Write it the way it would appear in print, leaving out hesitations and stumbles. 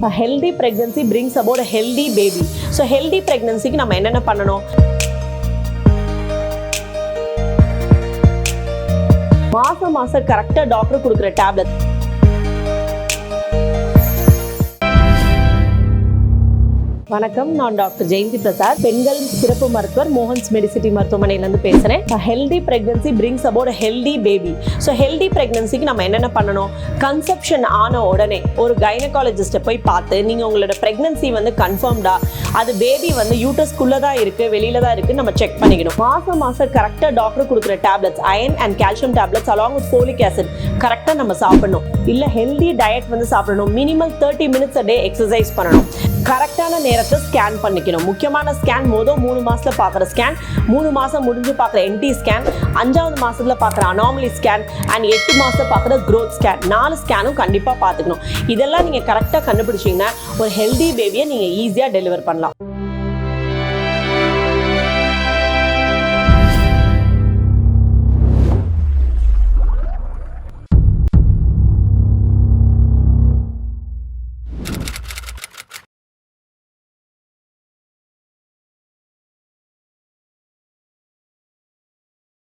A healthy pregnancy brings about a healthy baby. So healthy pregnancy க்கு நம்ம என்னென்ன பண்ணணும்? மாசம் கரெக்டா டாக்டர் கொடுக்குற டேப்லெட். வணக்கம், நான் டாக்டர் ஜெயந்தி பிரசாத், பெண்கள் சிறப்பு மருத்துவர், மோகன்ஸ் மெடிசிட்டி மருத்துவமனையிலேருந்து பேசுகிறேன். Healthy pregnancy brings about healthy baby. So healthy பிரெக்னன்சிக்கு நம்ம என்னென்ன பண்ணணும்? கன்செப்ஷன் ஆன உடனே ஒரு கைனகாலஜிஸ்ட்டை போய் பார்த்து நீங்கள் உங்களோட பிரெக்னன்சி கன்ஃபார்ம்டா, அது பேபி யூட்டஸ்குள்ளே தான் இருக்குது, வெளியில தான் இருக்குது, நம்ம செக் பண்ணிக்கணும். மாதம் கரெக்டாக டாக்டர் கொடுக்குற tablets, iron and calcium tablets along with folic acid கரெக்டாக நம்ம சாப்பிடணும். இல்லை ஹெல்தி டயட் சாப்பிடணும். Minimum 30 minutes a day exercise பண்ணணும். கரெக்டான நேரத்தை ஸ்கேன் பண்ணிக்கணும். முக்கியமான ஸ்கேன் 3 மாதத்தில் பார்க்குற ஸ்கேன், 3 மாதம் முடிஞ்சு பார்க்குற என்டி ஸ்கேன், 5வது மாதத்தில் பார்க்குற அனாமலி ஸ்கேன் அண்ட் 8 மாதத்தில் பார்க்குற க்ரோத் ஸ்கேன். 4 ஸ்கேனும் கண்டிப்பாக பார்த்துக்கணும். இதெல்லாம் நீங்கள் கரெக்டாக கண்டுபிடிச்சிங்கன்னா ஒரு ஹெல்தி பேபியை நீங்கள் ஈஸியாக டெலிவர் பண்ணலாம்.